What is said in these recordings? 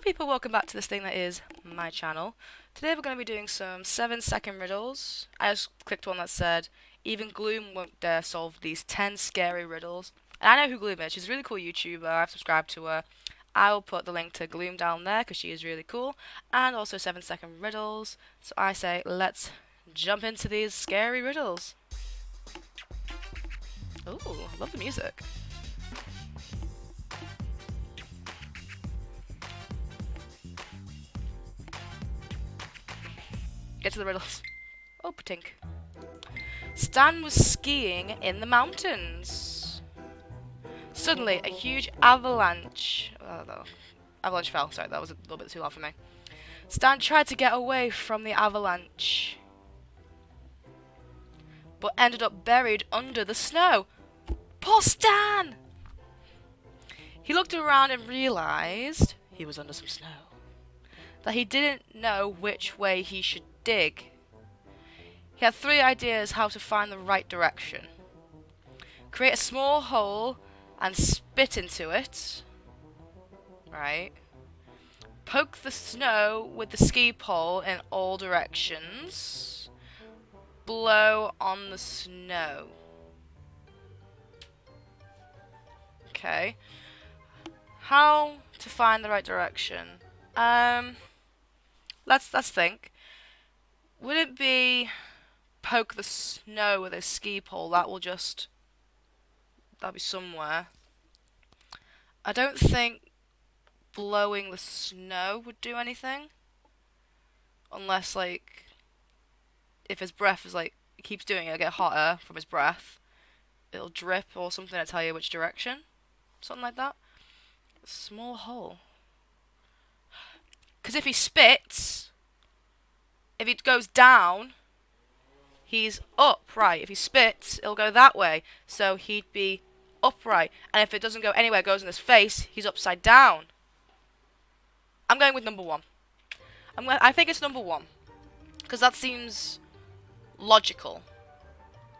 people, welcome back to this thing that is my channel. Today we're going to be doing some 7-second riddles. I just clicked one that said, even Gloom won't dare solve these 10 scary riddles. And I know who Gloom is. She's a really cool YouTuber. I've subscribed to her. I will put the link to Gloom down there because she is really cool. And also 7-second riddles. So I say, let's jump into these scary riddles. Ooh, love the music. Get to the riddles. Oh, patink. Stan was skiing in the mountains. Suddenly, a huge avalanche. Avalanche fell. Sorry, that was a little bit too loud for me. Stan tried to get away from the avalanche, but ended up buried under the snow. Poor Stan! He looked around and realized he was under some snow. That he didn't know which way he should dig. He had 3 ideas how to find the right direction. Create a small hole and spit into it. Right. Poke the snow with the ski pole in all directions. Blow on the snow. Okay. How to find the right direction? Let's think. Would it be poke the snow with a ski pole? That'll be somewhere. I don't think blowing the snow would do anything. Unless, like, if his breath is, like, he keeps doing it, it'll get hotter from his breath. It'll drip or something to tell you which direction. Something like that. A small hole. Because if he spits, if he goes down, he's upright. If he spits, it'll go that way. So he'd be upright. And if it doesn't go anywhere, it goes in his face, he's upside down. I'm going with number 1. I think it's number 1. Because that seems logical.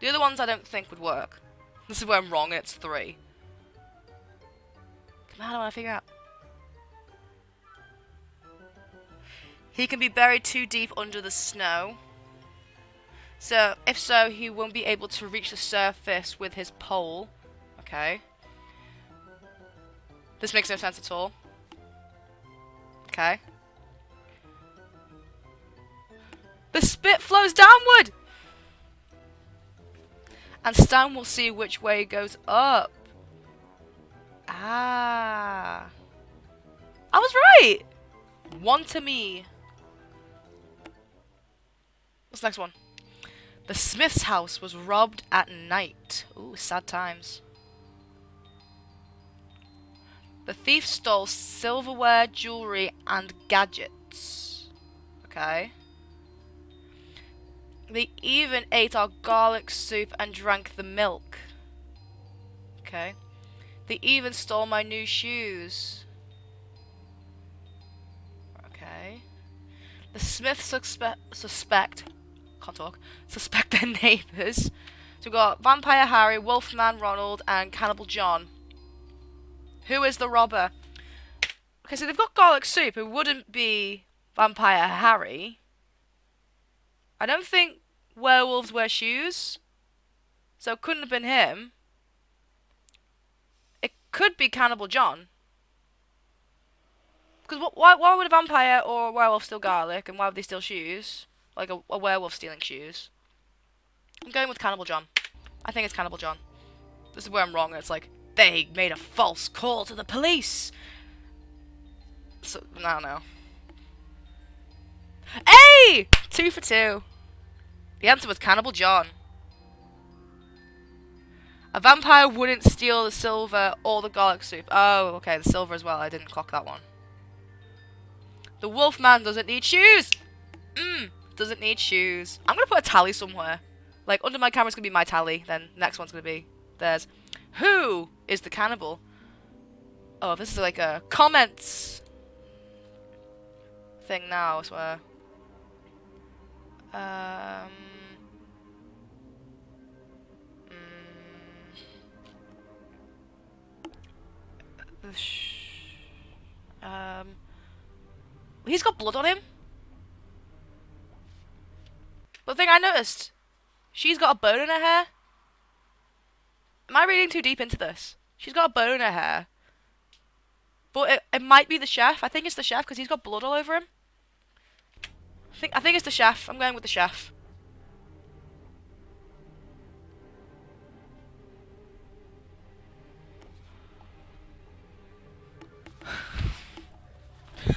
The other ones I don't think would work. This is where I'm wrong, and it's 3. Come on, I want to figure out. He can be buried too deep under the snow. So, if so, he won't be able to reach the surface with his pole. Okay. This makes no sense at all. Okay. The spit flows downward! And Stan will see which way it goes up. Ah. I was right! 1 to me. What's the next one? The Smith's house was robbed at night. Ooh, sad times. The thief stole silverware, jewelry, and gadgets. Okay. They even ate our garlic soup and drank the milk. Okay. They even stole my new shoes. Okay. The Smiths suspect their neighbours. So we've got Vampire Harry, Wolfman Ronald, and Cannibal John. Who is the robber? Okay, so they've got garlic soup. It wouldn't be Vampire Harry. I don't think werewolves wear shoes. So it couldn't have been him. It could be Cannibal John. Because why would a vampire or a werewolf steal garlic? And why would they steal shoes? Like a werewolf stealing shoes. I'm going with Cannibal John. I think it's Cannibal John. This is where I'm wrong. It's like, they made a false call to the police. So, I don't know. Hey! 2 for 2. The answer was Cannibal John. A vampire wouldn't steal the silver or the garlic soup. Oh, okay, the silver as well. I didn't clock that one. The Wolfman doesn't need shoes. Doesn't need shoes. I'm going to put a tally somewhere. Like, under my camera's going to be my tally. Then next one's going to be theirs. Who is the cannibal? Oh, this is like a comments thing now, I swear. He's got blood on him. But the thing I noticed, she's got a bone in her hair. Am I reading too deep into this? She's got a bone in her hair. But it might be the chef. I think it's the chef because he's got blood all over him. I think it's the chef. I'm going with the chef.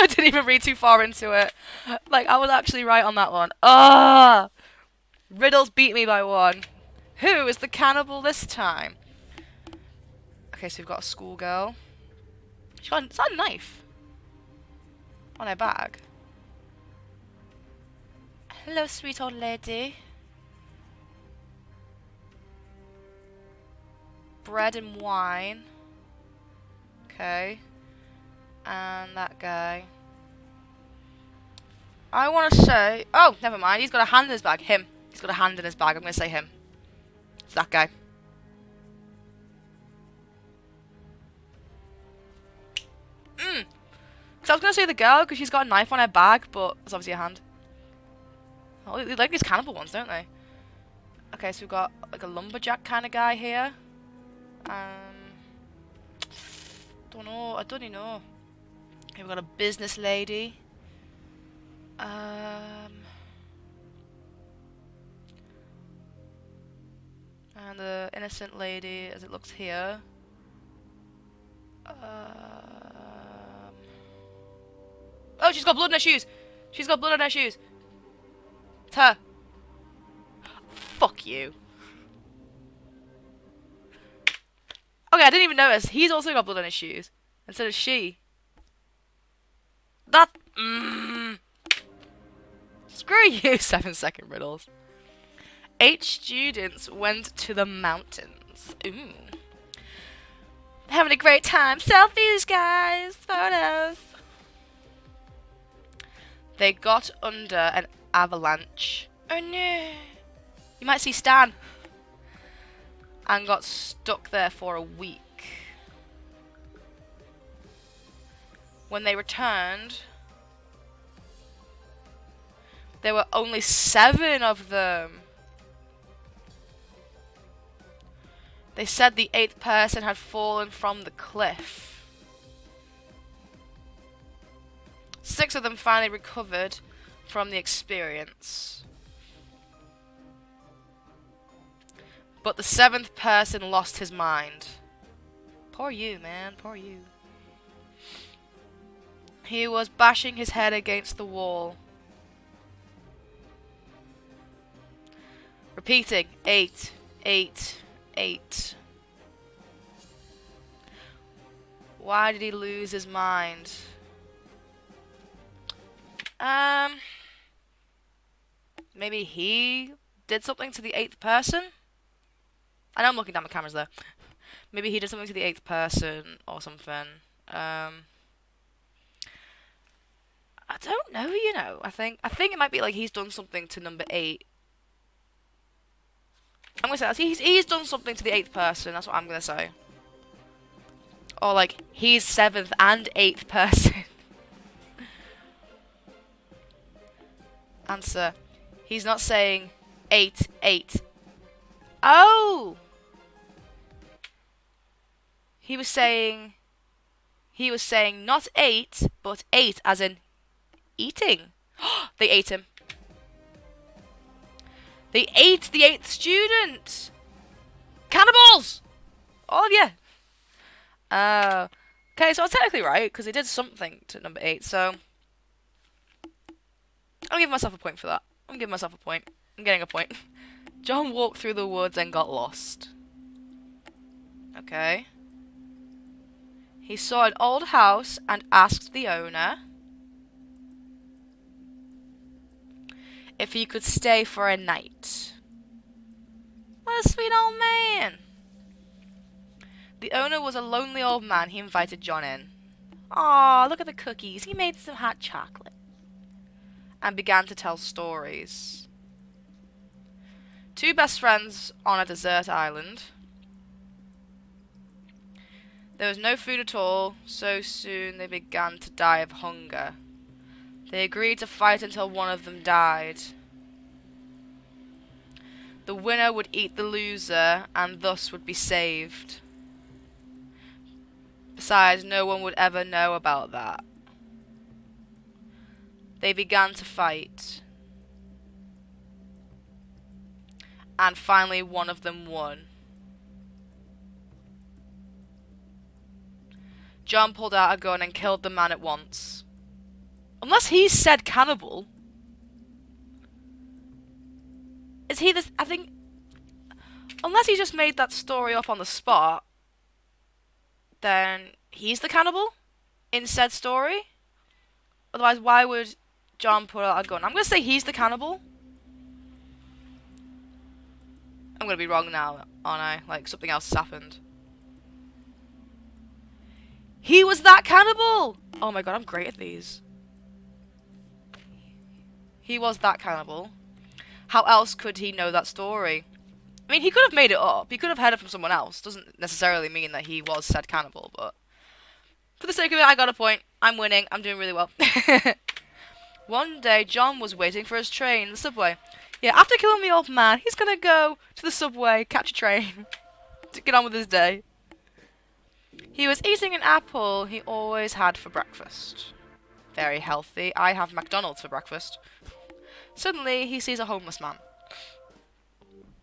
I didn't even read too far into it. Like, I was actually right on that one. Ah! Riddles beat me by 1. Who is the cannibal this time? Okay, so we've got a schoolgirl. She's got a knife on her bag. Hello, sweet old lady. Bread and wine. Okay. And that guy. I want to say... Oh, never mind. He's got a hand in his bag. Him. He's got a hand in his bag. I'm going to say him. It's that guy. Because I was going to say the girl because she's got a knife on her bag, but it's obviously a hand. Oh, they like these cannibal ones, don't they? Okay, so we've got like a lumberjack kind of guy here. Don't know. I don't even know. Here we've got a business lady. And the innocent lady, as it looks here. Oh, she's got blood in her shoes. She's got blood on her shoes. It's her. Fuck you. Okay, I didn't even notice. He's also got blood on his shoes. And so does she. That... Screw you, 7-second riddles. 8 students went to the mountains. Ooh. Having a great time. Selfies, guys. Photos. They got under an avalanche. Oh no. You might see Stan. And got stuck there for a week. When they returned, there were only 7 of them. They said the 8th person had fallen from the cliff. 6 of them finally recovered from the experience. But the 7th person lost his mind. Poor you, man. Poor you. He was bashing his head against the wall. Repeating. 8, 8, 8. Why did he lose his mind? Maybe he did something to the 8th person? I know I'm looking down the cameras there. Maybe he did something to the 8th person or something. I don't know, you know. I think it might be like he's done something to number 8. I'm gonna say he's done something to the 8th person. That's what I'm gonna say. Or like he's 7th and 8th person. Answer. He's not saying 8, 8. Oh! He was saying not 8, but 8 as in eating. They ate him. They ate the 8th student. Cannibals! All of you. Okay, so I was technically right, because they did something to number 8, so... I'll give myself a point for that. I'm giving myself a point. I'm getting a point. John walked through the woods and got lost. Okay. He saw an old house and asked the owner if he could stay for a night. What a sweet old man. The owner was a lonely old man. He invited John in. Aw, look at the cookies. He made some hot chocolate. And began to tell stories. 2 best friends on a desert island. There was no food at all, so soon they began to die of hunger. They agreed to fight until one of them died. The winner would eat the loser and thus would be saved. Besides, no one would ever know about that. They began to fight. And finally one of them won. John pulled out a gun and killed the man at once. Unless he said cannibal. Is he this? I think... Unless he just made that story up on the spot, then he's the cannibal in said story. Otherwise, why would John pull out a gun? I'm going to say he's the cannibal. I'm going to be wrong now, aren't I? Like, something else has happened. He was that cannibal! Oh my god, I'm great at these. He was that cannibal. How else could he know that story? I mean, he could have made it up. He could have heard it from someone else. Doesn't necessarily mean that he was said cannibal, but... For the sake of it, I got a point. I'm winning. I'm doing really well. One day, John was waiting for his train in the subway. Yeah, after killing the old man, he's gonna go to the subway, catch a train, to get on with his day. He was eating an apple he always had for breakfast. Very healthy. I have McDonald's for breakfast. Suddenly, he sees a homeless man.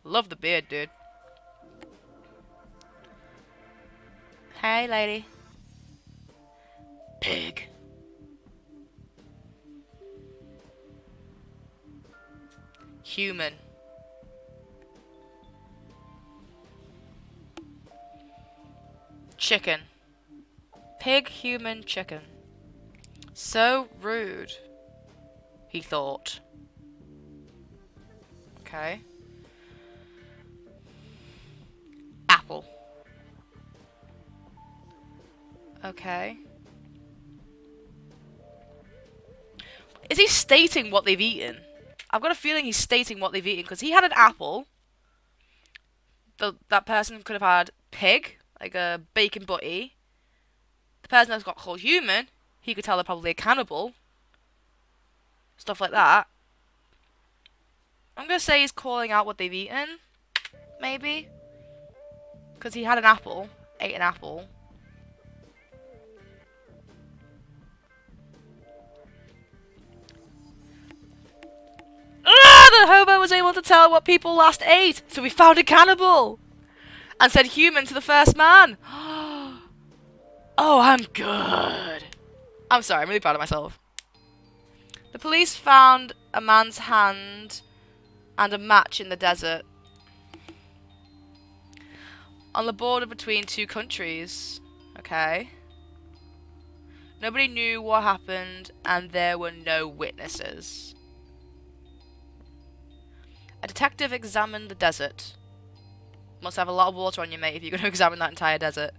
Love the beard, dude. Hey, lady. Pig. Human. Chicken. Pig, human, chicken. So rude, he thought. Okay. Apple. Okay. Is he stating what they've eaten? I've got a feeling he's stating what they've eaten, because he had an apple. That person could have had pig, like a bacon butty. The person that's got called human, he could tell they're probably a cannibal. Stuff like that. I'm going to say he's calling out what they've eaten. Maybe. Because he had an apple. Ate an apple. The hobo was able to tell what people last ate, so we found a cannibal. And said human to the first man. Oh, I'm good. I'm sorry, I'm really proud of myself. The police found a man's hand and a match in the desert. On the border between two countries. Okay. Nobody knew what happened, and there were no witnesses. A detective examined the desert. Must have a lot of water on you, mate, if you're going to examine that entire desert.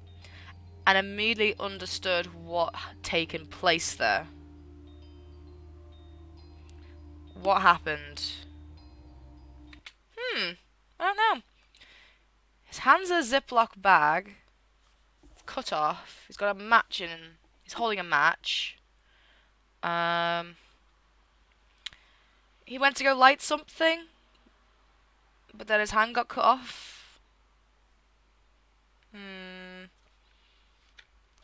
And immediately understood what had taken place there. What happened? I don't know. His hand's in a Ziploc bag. Cut off. He's got a match in. He's holding a match. He went to go light something. But then his hand got cut off. I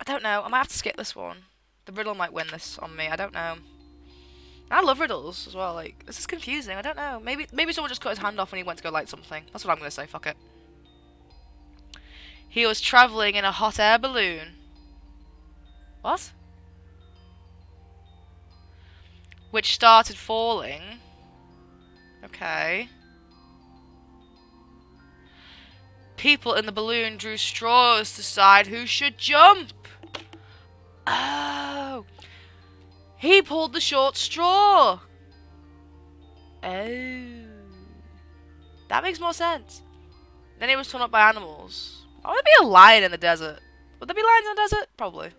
don't know. I might have to skip this one. The riddle might win this on me. I don't know. I love riddles as well. Like, this is confusing. I don't know. Maybe someone just cut his hand off when he went to go light something. That's what I'm going to say. Fuck it. He was travelling in a hot air balloon. What? Which started falling. Okay. People in the balloon drew straws to decide who should jump. Oh. He pulled the short straw. Oh. That makes more sense. Then he was torn up by animals. Why would there be a lion in the desert? Would there be lions in the desert? Probably.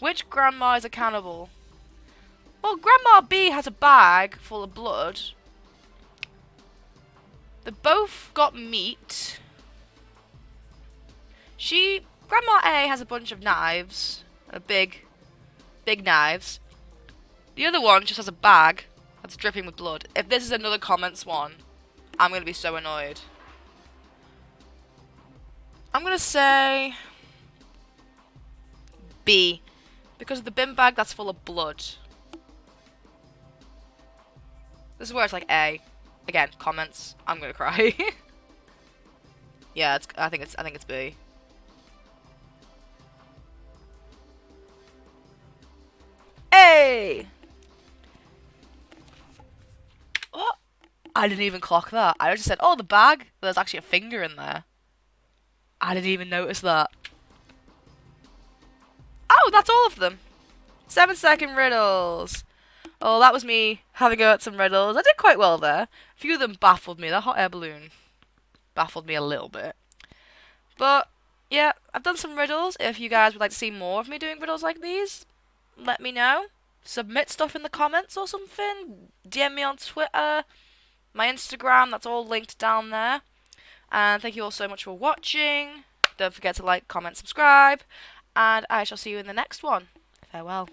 Which grandma is a cannibal? Well, Grandma B has a bag full of blood. They both got meat. Grandma A has a bunch of knives. Big knives. The other one just has a bag that's dripping with blood. If this is another comments one, I'm going to be so annoyed. I'm going to say B. Because of the bin bag that's full of blood. This is where it's like A. Again, comments. I'm going to cry. Yeah, I think it's B. A! What? I didn't even clock that. I just said, oh, the bag. There's actually a finger in there. I didn't even notice that. Oh, that's all of them. 7-second riddles. Oh, that was me having a go at some riddles. I did quite well there. A few of them baffled me. That hot air balloon baffled me a little bit. But, yeah, I've done some riddles. If you guys would like to see more of me doing riddles like these, let me know. Submit stuff in the comments or something. DM me on Twitter. My Instagram, that's all linked down there. And thank you all so much for watching. Don't forget to like, comment, subscribe. And I shall see you in the next one. Farewell.